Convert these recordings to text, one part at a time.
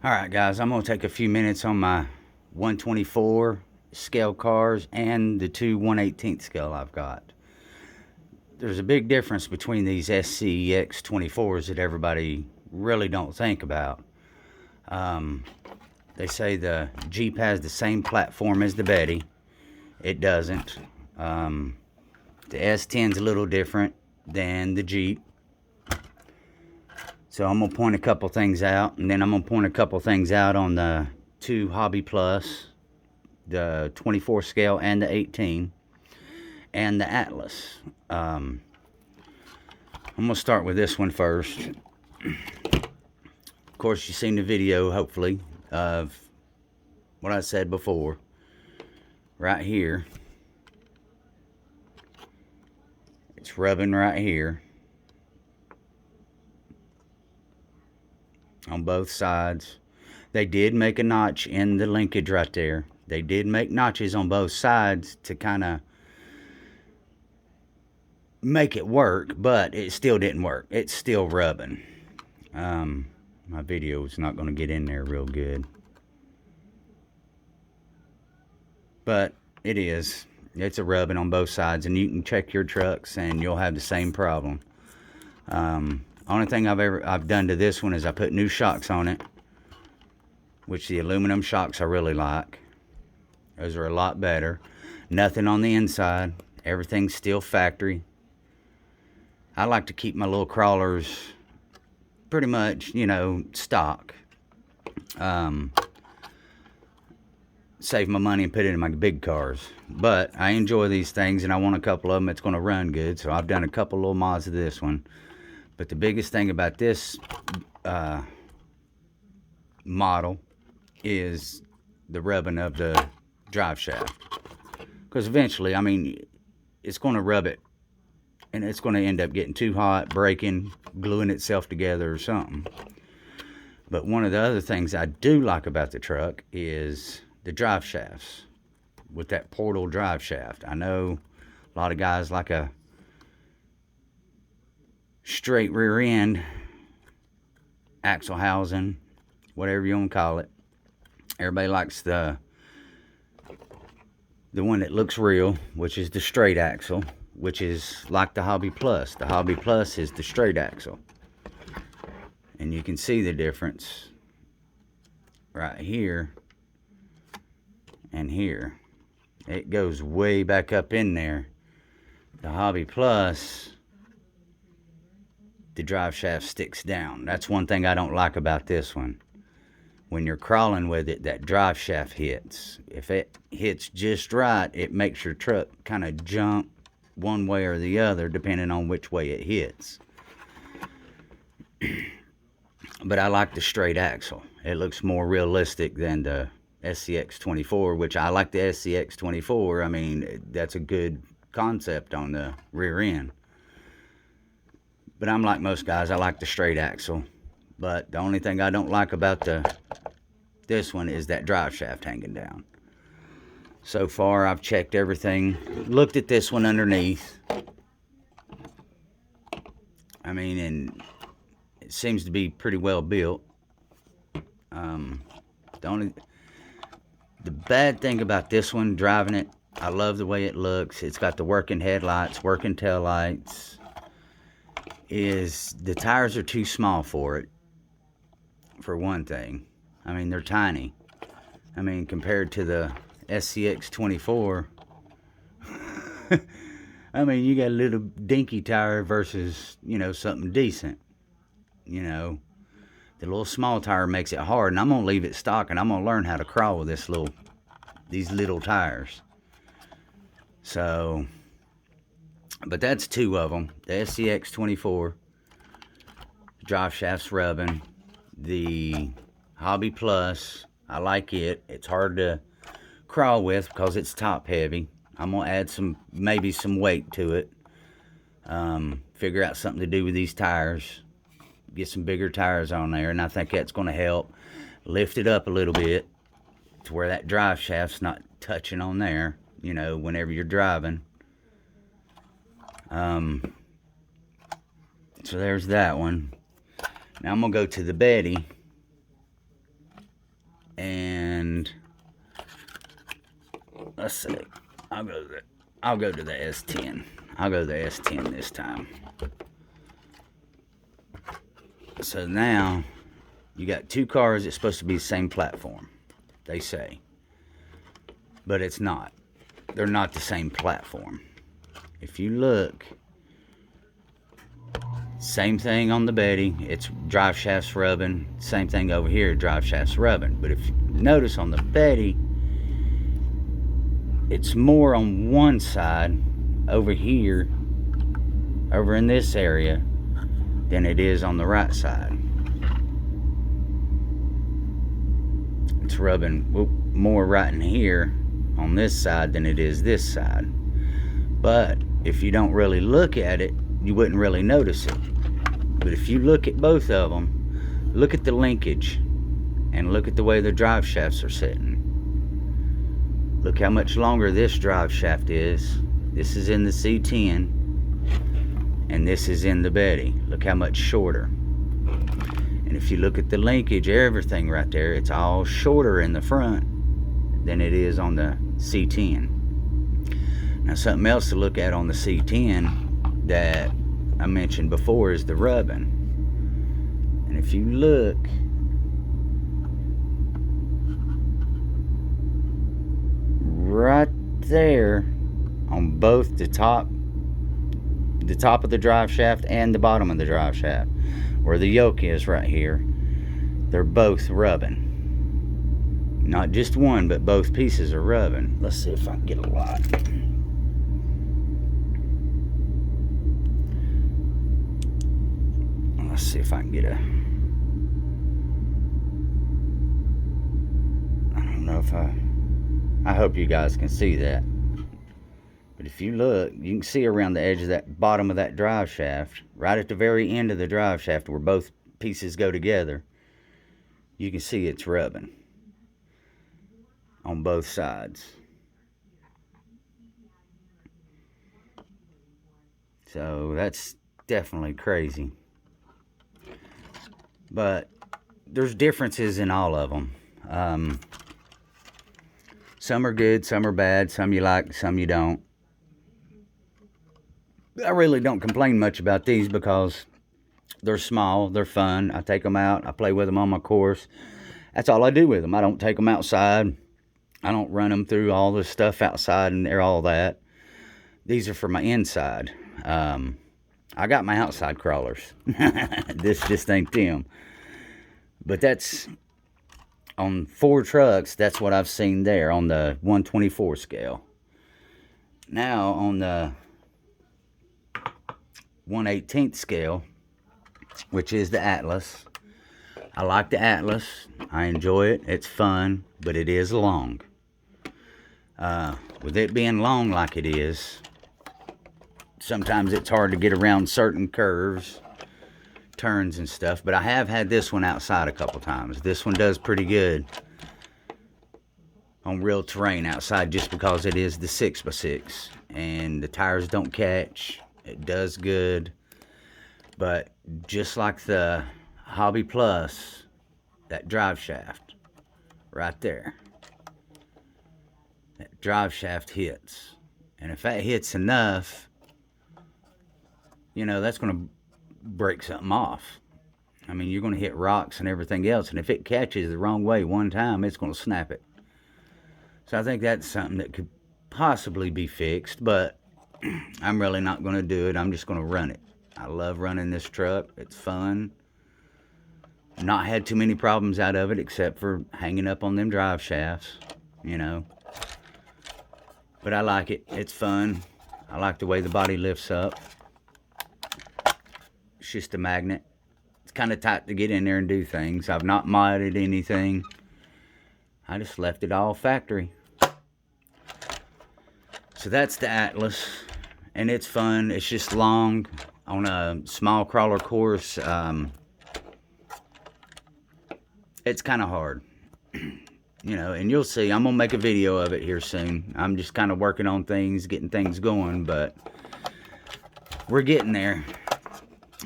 Alright guys, I'm going to take a few minutes on my 124 scale cars and the two 1/18 scale I've got. There's a big difference between these SCX 24s that everybody really don't think about. They say the Jeep has the same platform as the Betty. It doesn't. The S10's a little different than the Jeep. So I'm going to point a couple things out, and then I'm going to point a couple things out on the two Hobby Plus, the 24 scale and the 18, and the Atlas. I'm going to start with this one first. Of course, you've seen the video, hopefully, of what I said before. Right here. It's rubbing right here. On both sides. They did make a notch in the linkage right there. They did make notches on both sides to kind of make it work, but it still didn't work. It's still rubbing. My video is not going to get in there real good, but it is. It's a rubbing on both sides, and you can check your trucks and you'll have the same problem. Only thing I've done to this one is I put new shocks on it, which the aluminum shocks I really like. Those are a lot better. Nothing on the inside. Everything's still factory. I like to keep my little crawlers pretty much, stock. Save my money and put it in my big cars. But I enjoy these things, and I want a couple of them that's going to run good. So I've done a couple little mods of this one. But the biggest thing about this model is the rubbing of the drive shaft. Because eventually, it's going to rub it. And it's going to end up getting too hot, breaking, gluing itself together or something. But one of the other things I do like about the truck is the drive shafts. With that portal drive shaft. I know a lot of guys like a straight rear end, axle housing, whatever you want to call it. Everybody likes the one that looks real, which is the straight axle, which is like the Hobby Plus. The Hobby Plus is the straight axle. And you can see the difference right here and here. It goes way back up in there. The Hobby Plus, the drive shaft sticks down. That's one thing I don't like about this one. When you're crawling with it, that drive shaft hits. If it hits just right, it makes your truck kind of jump one way or the other, depending on which way it hits. But I like the straight axle. It looks more realistic than the SCX 24, which I like the SCX 24. That's a good concept on the rear end. But I'm like most guys, I like the straight axle. But the only thing I don't like about this one is that drive shaft hanging down. So far, I've checked everything. Looked at this one underneath. And it seems to be pretty well built. The bad thing about this one, driving it, I love the way it looks. It's got the working headlights, working taillights. Is the tires are too small for it, for one thing. They're tiny. Compared to the SCX 24, you got a little dinky tire versus, something decent. The little small tire makes it hard, and I'm going to leave it stock, and I'm going to learn how to crawl with these little tires. So, but that's two of them. The SCX 24, drive shaft's rubbing. The Hobby Plus, I like it. It's hard to crawl with because it's top heavy. I'm going to add maybe some weight to it. Figure out something to do with these tires. Get some bigger tires on there, and I think that's going to help lift it up a little bit to where that drive shaft's not touching on there, whenever you're driving. So there's that one. Now I'm going to go to the Betty. And let's see. I'll go to the S10. I'll go to the S10 this time. So now you got two cars that's supposed to be the same platform, they say. But it's not. They're not the same platform. If you look, same thing on the Betty. It's drive shafts rubbing. Same thing over here, drive shafts rubbing. But if you notice on the Betty, it's more on one side over here, over in this area, than it is on the right side. It's rubbing more right in here on this side than it is this side. But if you don't really look at it, you wouldn't really notice it. But if you look at both of them, look at the linkage and look at the way the drive shafts are sitting. Look how much longer this drive shaft is. This is in the C10 and this is in the Betty. Look how much shorter. And if you look at the linkage, everything right there, it's all shorter in the front than it is on the C10. Now something else to look at on the C10 that I mentioned before is the rubbing. And if you look, right there on both the top of the drive shaft and the bottom of the drive shaft, where the yoke is right here, they're both rubbing. Not just one, but both pieces are rubbing. Let's see if I can get a light. Let's see if I can get a... I don't know if I hope you guys can see that. But if you look, you can see around the edge of that bottom of that drive shaft, right at the very end of the drive shaft where both pieces go together, you can see it's rubbing on both sides. So that's definitely crazy. But there's differences in all of them. Some are good, some are bad, some you like, some you don't. I really don't complain much about these because they're small, they're fun. I take them out, I play with them on my course. That's all I do with them. I don't take them outside. I don't run them through all the stuff outside and all that. These are for my inside. I got my outside crawlers. This just ain't them. But that's on 4 trucks. That's what I've seen there on the 124 scale. Now on the 1/18 scale, which is the Atlas. I like the Atlas. I enjoy it. It's fun, but it is long. With it being long like it is, sometimes it's hard to get around certain curves, turns and stuff. But I have had this one outside a couple times. This one does pretty good on real terrain outside just because it is the 6x6. And the tires don't catch. It does good. But just like the Hobby Plus, that drive shaft right there, that drive shaft hits. And if that hits enough, you know, that's going to break something off. I mean, you're going to hit rocks and everything else. And if it catches the wrong way one time, it's going to snap it. So I think that's something that could possibly be fixed. But I'm really not going to do it. I'm just going to run it. I love running this truck. It's fun. Not had too many problems out of it except for hanging up on them drive shafts, you know. But I like it. It's fun. I like the way the body lifts up. It's just a magnet. It's kind of tight to get in there and do things. I've not modded anything. I just left it all factory. So that's the Atlas. And it's fun. It's just long on a small crawler course. It's kind of hard. You know, and you'll see. I'm going to make a video of it here soon. I'm just kind of working on things, getting things going. But we're getting there.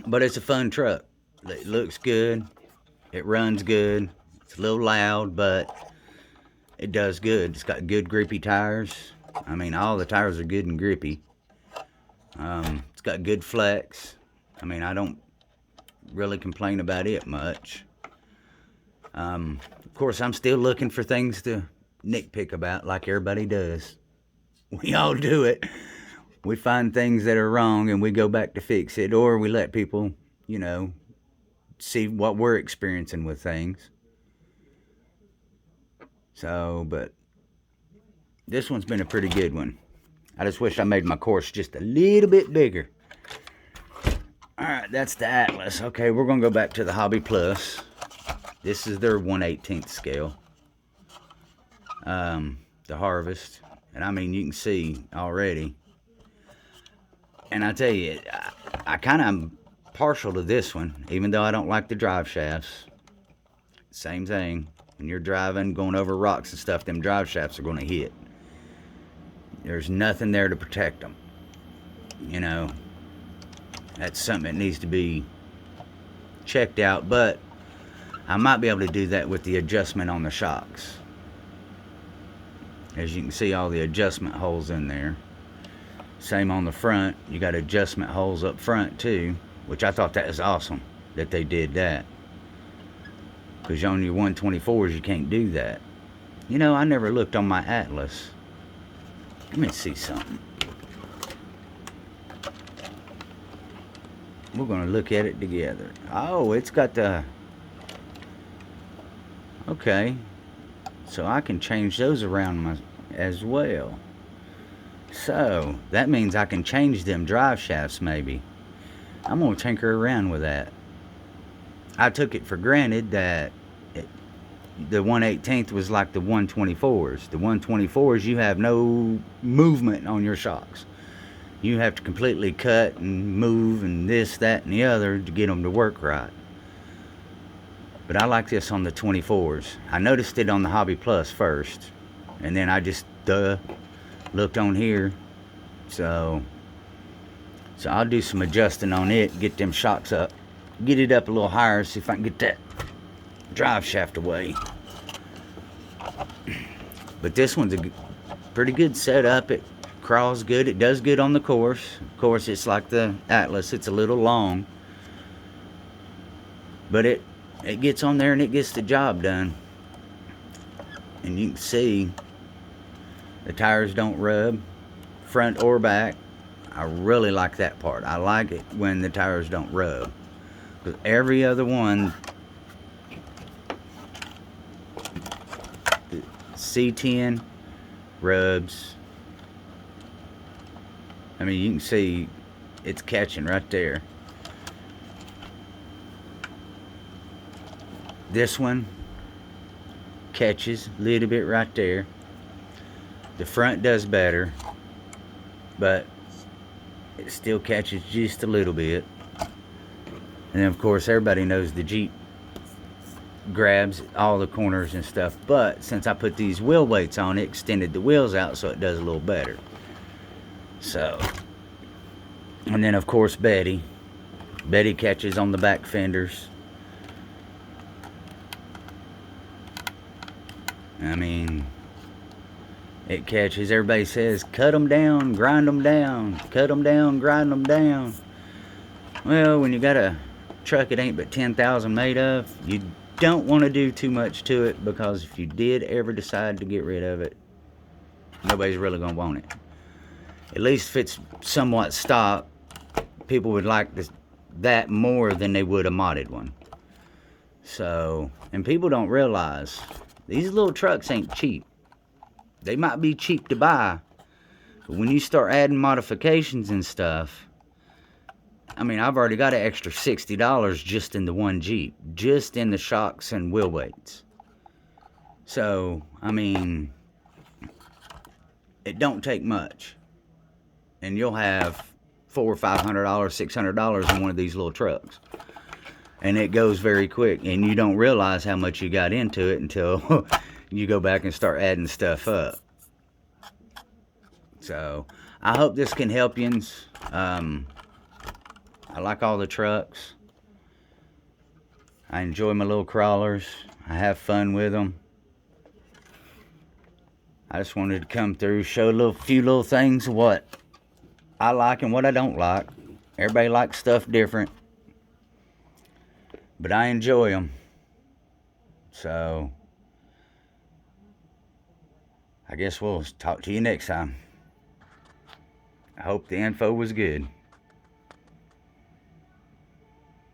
But it's a fun truck. It looks good. It runs good. It's a little loud, but it does good. It's got good grippy tires. I mean, all the tires are good and grippy. It's got good flex. I mean, I don't really complain about it much. Of course, I'm still looking for things to nitpick about, like everybody does. We all do it. We find things that are wrong and we go back to fix it, or we let people, you know, see what we're experiencing with things. So, but this one's been a pretty good one. I just wish I made my course just a little bit bigger. Alright, that's the Atlas. Okay, we're going to go back to the Hobby Plus. This is their 1/18 scale. The Harvest. And I mean, you can see already. And I tell you, I kind of am partial to this one, even though I don't like the drive shafts. Same thing. When you're driving, going over rocks and stuff, them drive shafts are going to hit. There's nothing there to protect them. You know, that's something that needs to be checked out, but I might be able to do that with the adjustment on the shocks. As you can see, all the adjustment holes in there. Same on the front. You got adjustment holes up front too, which I thought that was awesome that they did that. Because on your 124s, you can't do that. You know, I never looked on my Atlas. Let me see something. We're going to look at it together. Oh, it's got the... Okay. So I can change those around as well. So, that means I can change them drive shafts maybe. I'm going to tinker around with that. I took it for granted that the 1/18 was like the 124s. The 124s, you have no movement on your shocks. You have to completely cut and move and this, that, and the other to get them to work right. But I like this on the 24s. I noticed it on the Hobby Plus first, and then I just looked on here. So I'll do some adjusting on it, get them shocks up, get it up a little higher, see if I can get that drive shaft away. But this one's a pretty good setup. It crawls good. It does good on the course. Of course, it's like the Atlas. It's a little long, but it gets on there and it gets the job done. And you can see the tires don't rub, front or back. I really like that part. I like it when the tires don't rub, because every other one, the C10 rubs. I mean, you can see it's catching right there. This one catches a little bit right there. The front does better, but it still catches just a little bit. And then of course everybody knows the Jeep grabs all the corners and stuff, but since I put these wheel weights on it, extended the wheels out so it does a little better. So, and then of course Betty catches on the back fenders. I mean, it catches. Everybody says cut them down, grind them down, cut them down, grind them down. Well, when you got a truck it ain't but 10,000 made of, you don't want to do too much to it, because if you did ever decide to get rid of it, nobody's really gonna want it. At least if it's somewhat stock, people would like that more than they would a modded one. So, and people don't realize these little trucks ain't cheap. They might be cheap to buy, but when you start adding modifications and stuff, I mean, I've already got an extra $60 just in the one Jeep, just in the shocks and wheel weights. So, I mean, it don't take much, and you'll have $400 or $500, $600 in one of these little trucks, and it goes very quick, and you don't realize how much you got into it until you go back and start adding stuff up. So I hope this can help you. I like all the trucks. I enjoy my little crawlers. I have fun with them. I just wanted to come through, show a few little things of what I like and what I don't like. Everybody likes stuff different, but I enjoy them. So, I guess we'll talk to you next time. I hope the info was good.